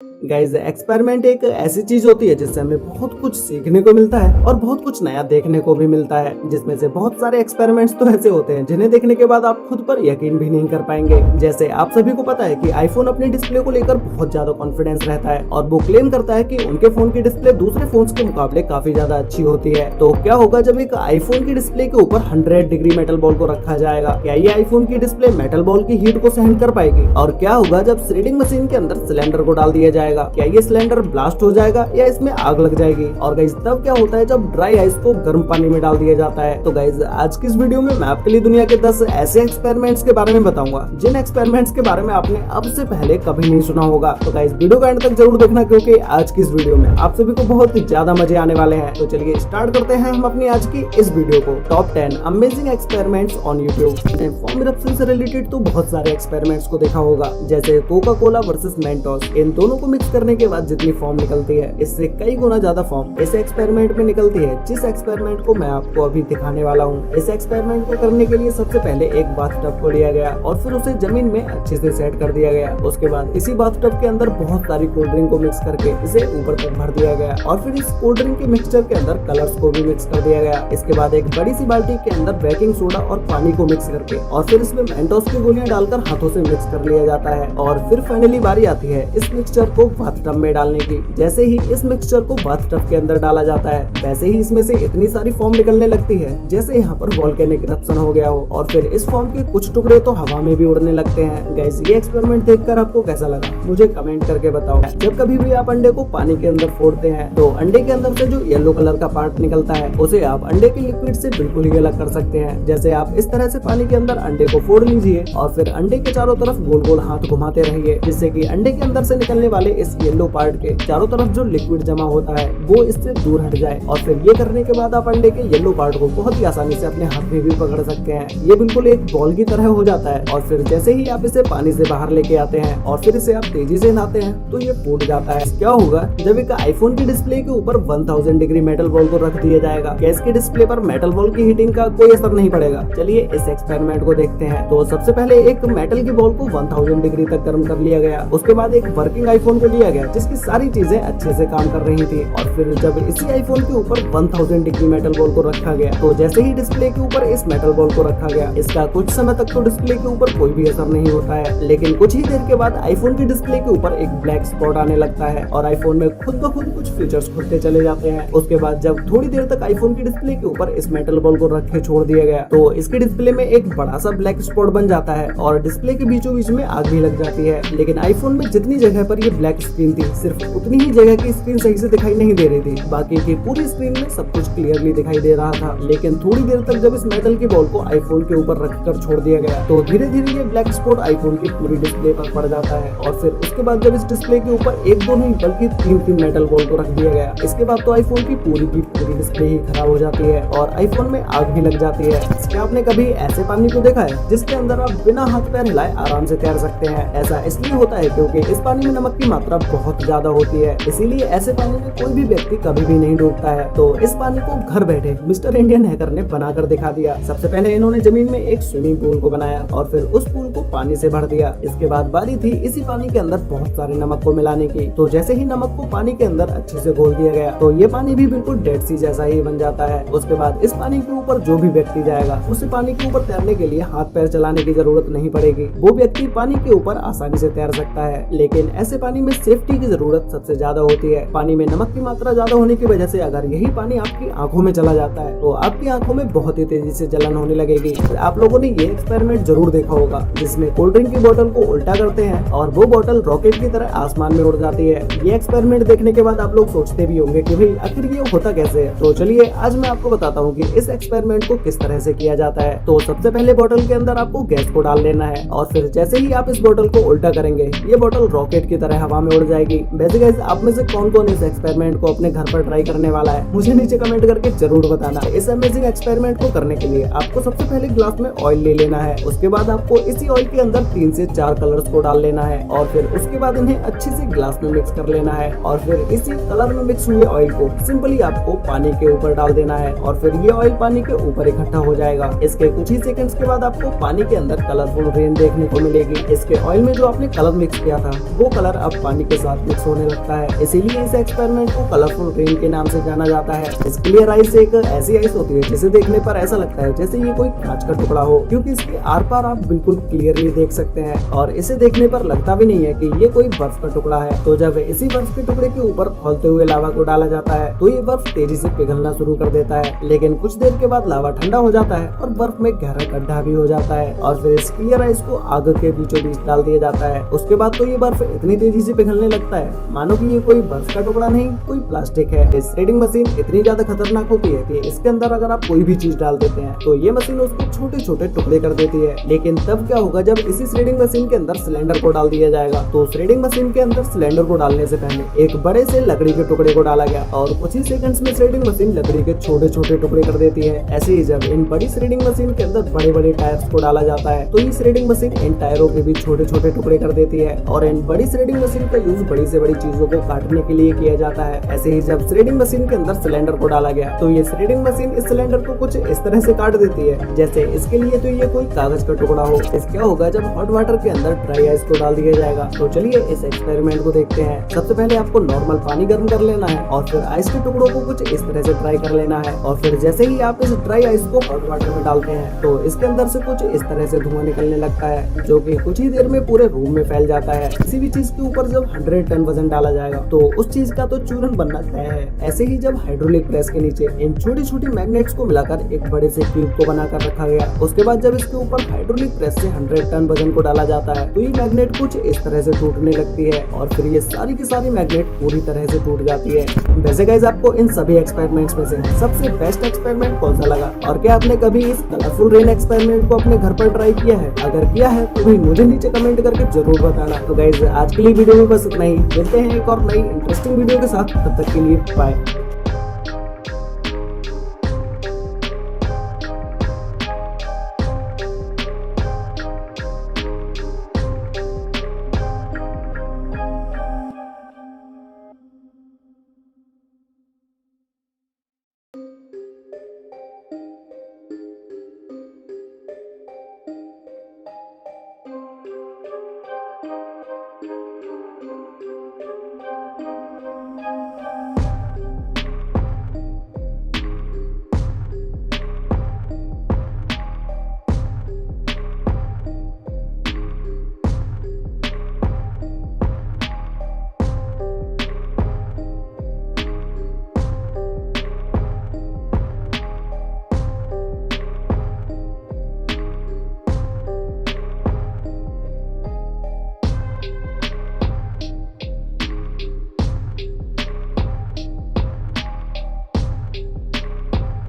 Guys experiment एक ऐसी चीज होती है जिससे हमें बहुत कुछ सीखने को मिलता है और बहुत कुछ नया देखने को भी मिलता है, जिसमें से बहुत सारे एक्सपेरिमेंट्स तो ऐसे होते हैं जिन्हें देखने के बाद आप खुद पर यकीन भी नहीं कर पाएंगे। जैसे आप सभी को पता है कि आईफोन अपने डिस्प्ले को लेकर बहुत ज्यादा कॉन्फिडेंस रहता है और वो क्लेम करता है कि उनके फोन की डिस्प्ले दूसरे फोन के मुकाबले काफी ज्यादा अच्छी होती है। तो क्या होगा जब एक आईफोन की डिस्प्ले के ऊपर 100 डिग्री मेटल बॉल को रखा जाएगा? क्या ये आईफोन की डिस्प्ले मेटल बॉल की हीट को सहन कर पाएगी? और क्या होगा जब थ्रेडिंग मशीन के अंदर सिलेंडर को डाल दिया जाएगा? क्या ये सिलेंडर ब्लास्ट हो जाएगा या इसमें आग लग जाएगी? और गाइस तब क्या होता है जब ड्राई आइस को गर्म पानी में डाल दिया जाता है? तो गाइस आज की इस वीडियो में मैं आपके लिए दुनिया के 10 ऐसे एक्सपेरिमेंट्स के बारे में बताऊंगा जिन एक्सपेरिमेंट्स के बारे में आपने अब से पहले कभी नहीं सुना होगा। तो गाइस वीडियो का एंड तक जरूर देखना, क्योंकि आज की इस वीडियो में आप सभी को बहुत ही ज्यादा मजे आने वाले हैं। तो चलिए स्टार्ट करते हैं हम अपनी आज की इस वीडियो को। Top 10 amazing experiments on YouTube. Form eruption से रिलेटेड तो बहुत सारे एक्सपेरिमेंट्स को देखा होगा, जैसे कोका कोला वर्सेस मेंटोस। इन दोनों को मिक्स करने के बाद जितनी फॉर्म निकलती है इससे कई गुना ज्यादा फॉर्म इस एक्सपेरिमेंट में निकलती है, जिस एक्सपेरिमेंट को मैं आपको अभी दिखाने वाला हूँ। इस एक्सपेरिमेंट को करने के लिए सबसे पहले एक बाथटब को लिया गया और फिर उसे जमीन में अच्छे से सेट कर दिया गया। उसके बाद इसी बाथटब के अंदर बहुत सारी कोल्ड ड्रिंक को मिक्स करके इसे ऊपर तक भर दिया गया और फिर इस कोल्ड ड्रिंक के मिक्सचर के अंदर कलर्स को भी मिक्स कर दिया गया। इसके बाद एक बड़ी सी बाल्टी के अंदर बेकिंग सोडा और पानी को मिक्स करके और फिर इसमें मेंटोस की गोलियां डालकर हाथों से मिक्स कर लिया जाता है। और फिर फाइनली बारी आती है इस मिक्सचर को बाथटब में डालने की। जैसे ही इस मिक्सचर को बाथटब के अंदर डाला जाता है वैसे ही इसमें से इतनी सारी फॉर्म निकलने लगती है जैसे यहाँ पर वोल्केनिक इरप्शन हो गया हो, और फिर इस फॉर्म के कुछ टुकड़े तो हवा में भी उड़ने लगते हैं। गाइस ये एक्सपेरिमेंट देखकर आपको कैसा लगा मुझे कमेंट करके बताओ। जब कभी भी आप अंडे को पानी के अंदर फोड़ते हैं तो अंडे के अंदर से जो येलो कलर का पार्ट निकलता है उसे आप अंडे के लिक्विड से बिल्कुल ही अलग कर सकते हैं। जैसे आप इस तरह से पानी के अंदर अंडे को फोड़ लीजिए और फिर अंडे के चारों तरफ गोल गोल हाथ घुमाते रहिए, जिससे कि अंडे के अंदर से निकलने वाले इस येलो पार्ट के चारों तरफ जो लिक्विड जमा होता है वो इससे दूर हट जाए। और फिर ये करने के बाद आप अंडे के येलो पार्ट को बहुत ही आसानी से अपने हाथ में भी पकड़ सकते हैं। ये बिल्कुल एक बॉल की तरह हो जाता है और फिर जैसे ही आप इसे पानी से बाहर लेके आते हैं और फिर इसे आप तेजी से हिलाते हैं तो ये फूट जाता है। क्या होगा जब एक आईफोन की डिस्प्ले के ऊपर 1000 डिग्री मेटल बॉल को रख दिया जाएगा? क्या इसके डिस्प्ले पर मेटल बॉल की हीटिंग का कोई असर नहीं पड़ेगा? चलिए इस एक्सपेरिमेंट को देखते हैं। तो सबसे पहले एक मेटल की बॉल को 1000 डिग्री तक गर्म कर लिया गया। उसके बाद एक वर्किंग आईफोन को लिया गया जिसकी सारी चीजें अच्छे से काम कर रही थी और फिर जब इसी आईफोन के ऊपर 1000 डिग्री मेटल बॉल को रखा गया तो जैसे ही डिस्प्ले के ऊपर इस मेटल बॉल को रखा गया इसका कुछ समय तक तो डिस्प्ले के ऊपर कोई भी असर नहीं होता है, लेकिन कुछ ही देर के बाद आईफोन की डिस्प्ले के ऊपर एक ब्लैक स्पॉट आने लगता है और आईफोन में खुद ब खुद कुछ फीचर्स खुलते चले जाते हैं। उसके बाद जब थोड़ी देर तक आईफोन की डिस्प्ले के ऊपर इस मेटल बॉल को रख के छोड़ दिया गया तो इसके डिस्प्ले में एक बड़ा सा ब्लैक स्पॉट बन जाता है और डिस्प्ले के बीचों बीच में आग भी लग जाती है। लेकिन आईफोन में जितनी जगह पर ये ब्लैक स्क्रीन थी सिर्फ उतनी ही जगह की स्क्रीन सही से दिखाई नहीं दे रही थी, बाकी की पूरी स्क्रीन में सब कुछ क्लियरली दिखाई दे रहा था। लेकिन थोड़ी देर तक जब इस मेटल की बॉल को आईफोन के ऊपर रखकर छोड़ दिया गया तो धीरे धीरे ये ब्लैक स्पॉट आईफोन की पूरी डिस्प्ले पर पड़ जाता है और फिर उसके बाद जब इस डिस्प्ले के ऊपर एक दो नहीं बल्कि तीन मेटल बॉल को रख दिया गया इसके बाद तो आईफोन की पूरी डिस्प्ले ही खराब हो जाती है और आईफोन में आग भी लग जाती है। क्या आपने कभी ऐसे पानी को देखा है जिसके अंदर आप बिना हाथ पैर हिलाए आराम से तैर सकते हैं? ऐसा इसलिए होता है क्योंकि इस पानी में नमक की मात्रा बहुत ज्यादा होती है, इसीलिए ऐसे पानी में कोई भी व्यक्ति कभी भी नहीं डूबता है। तो इस पानी को घर बैठे मिस्टर इंडियन हैकर ने बनाकर दिखा दिया। सबसे पहले इन्होंने जमीन में एक स्विमिंग पूल को बनाया और फिर उस पूल को पानी से भर दिया। इसके बाद बारी थी इसी पानी के अंदर बहुत सारे नमक को मिलाने की। तो जैसे ही नमक को पानी के अंदर अच्छे से घोल दिया गया तो ये पानी भी बिल्कुल डेड सी जैसा ही बन जाता है। उसके बाद इस पानी के ऊपर जो भी व्यक्ति जाएगा उसे पानी के ऊपर तैरने के लिए हाथ पैर चलाने की जरूरत नहीं पड़ेगी, वो व्यक्ति पानी के ऊपर आसानी से तैर सकता है। लेकिन ऐसे पानी में सेफ्टी की जरूरत सबसे ज्यादा होती है। पानी में नमक की मात्रा ज्यादा होने की वजह से अगर यही पानी आपकी आंखों में चला जाता है तो आपकी आंखों में बहुत ही तेजी से जलन होने लगेगी। आप लोगों ने ये एक्सपेरिमेंट जरूर देखा होगा जिसमें कोल्ड ड्रिंक की बोतल को उल्टा करते हैं और वो बोतल रॉकेट की तरह आसमान में उड़ जाती है। ये एक्सपेरिमेंट देखने के बाद आप लोग सोचते भी होंगे कि भाई आखिर ये होता कैसे है। तो चलिए आज मैं आपको बताता हूँ कि इस एक्सपेरिमेंट को किस तरह से किया जाता है। तो सबसे पहले बोतल के अंदर आपको गैस को डाल लेना है और फिर जैसे ही आप इस बोतल को उल्टा करेंगे ये बोतल रॉकेट की तरह हवा में उड़ जाएगी। वैसे गाइस आप में से कौन कौन इस एक्सपेरिमेंट को अपने घर पर ट्राई करने वाला है मुझे नीचे कमेंट करके जरूर बताना। इस अमेजिंग एक्सपेरिमेंट को करने के लिए आपको सबसे पहले ग्लास में ऑयल ले लेना है। उसके बाद आपको इसी ऑयल के अंदर 3 से 4 कलर्स को डाल लेना है और फिर उसके बाद इन्हें अच्छे से ग्लास में मिक्स कर लेना है और फिर इसी कलर में मिक्स हुए ऑयल को सिंपली आपको पानी के ऊपर डाल देना है और फिर ये ऑयल पानी के ऊपर इकट्ठा हो जाएगा। इसके कुछ ही सेकंड्स के बाद आपको पानी के अंदर कलरफुल रेन देखने को मिलेगी। इसके ऑयल में जो आपने कलर मिक्स किया था वो कलर अब पानी पानी के साथ मिक्स होने लगता है। इसीलिए इस एक्सपेरिमेंट को कलरफुल रेन के नाम से जाना जाता है। इस क्लियर आइस एक ऐसी आइस होती है जिसे देखने पर ऐसा लगता है जैसे ये कोई कांच का टुकड़ा हो, क्योंकि इसके आर पार आप बिल्कुल क्लियरली देख सकते हैं और इसे देखने पर लगता भी नहीं है कि ये कोई बर्फ का टुकड़ा है। तो जब इसी बर्फ के टुकड़े के ऊपर खौलते हुए लावा को डाला जाता है तो ये बर्फ तेजी से पिघलना शुरू कर देता है, लेकिन कुछ देर के बाद लावा ठंडा हो जाता है और बर्फ में गहरा गड्ढा भी हो जाता है और फिर इस क्लियर आइस को आग के बीचों बीच डाल दिया जाता है। उसके बाद तो ये बर्फ इतनी तेजी से पिघलने लगता है मानो कि ये कोई बर्फ का टुकड़ा नहीं, कोई प्लास्टिक है। इस थ्रेडिंग मशीन इतनी ज्यादा खतरनाक होती है कि इसके अंदर अगर आप कोई भी चीज डाल देते हैं तो ये मशीन उसको छोटे छोटे टुकड़े कर देती है। लेकिन तब क्या होगा जब इसी थ्रेडिंग मशीन के अंदर सिलेंडर को डाल दिया जाएगा। तो थ्रेडिंग मशीन के अंदर सिलेंडर को डालने से पहले एक बड़े से लकड़ी के टुकड़े को डाला गया और कुछ ही सेकंड्स में थ्रेडिंग मशीन लकड़ी के छोटे छोटे टुकड़े कर देती है। ऐसे ही जब इन बड़ी थ्रेडिंग मशीन के अंदर बड़े बड़े टायर्स को डाला जाता है तो ये थ्रेडिंग मशीन इन टायरों के भी छोटे छोटे टुकड़े कर देती है और इन बड़ी थ्रेडिंग मशीन का यूज बड़ी से बड़ी चीजों को काटने के लिए किया जाता है। ऐसे ही जब थ्रेडिंग मशीन के अंदर सिलेंडर को डाला गया तो ये थ्रेडिंग मशीन इस सिलेंडर को कुछ इस तरह से काट देती है जैसे इसके लिए तो ये कोई कागज का टुकड़ा हो। इस क्या होगा जब हॉट वाटर के अंदर ड्राई आइस को डाल दिया जाएगा। तो चलिए इस एक्सपेरिमेंट को देखते हैं। सबसे पहले आपको नॉर्मल पानी गर्म कर लेना है और फिर आइस के टुकड़ों को कुछ इस तरह से ट्राई कर लेना है और फिर जैसे ही आप इस ड्राई आइस को हॉट वाटर में डालते हैं तो इसके अंदर से कुछ इस तरह से धुआं निकलने लगता है जो कि कुछ ही देर में पूरे रूम में फैल जाता है। किसी भी चीज के ऊपर जब 100 टन वजन डाला जाएगा तो उस चीज का तो चूरन बनना तय है। ऐसे ही जब हाइड्रोलिक प्रेस के नीचे इन छोटी छोटी मैग्नेट्स को मिलाकर एक बड़े से ट्यूब को बनाकर रखा गया, उसके बाद जब इसके ऊपर हाइड्रोलिक प्रेस से 100 टन वजन को डाला जाता है तो ये मैग्नेट कुछ इस तरह से टूटने लगती है और फिर ये सारी की सारी मैग्नेट पूरी तरह से टूट जाती है। वैसे गाइस आपको इन सभी एक्सपेरिमेंट्स में से सबसे बेस्ट एक्सपेरिमेंट कौन सा लगा और क्या आपने कभी इस कलरफुल रेन एक्सपेरिमेंट को अपने घर पर ट्राई किया है? अगर किया है तो भाई मुझे नीचे कमेंट करके जरूर बताना। तो गाइस आज के लिए वीडियो में बस इतना ही, मिलते हैं एक और नई इंटरेस्टिंग वीडियो के साथ, तब तक के लिए बाय।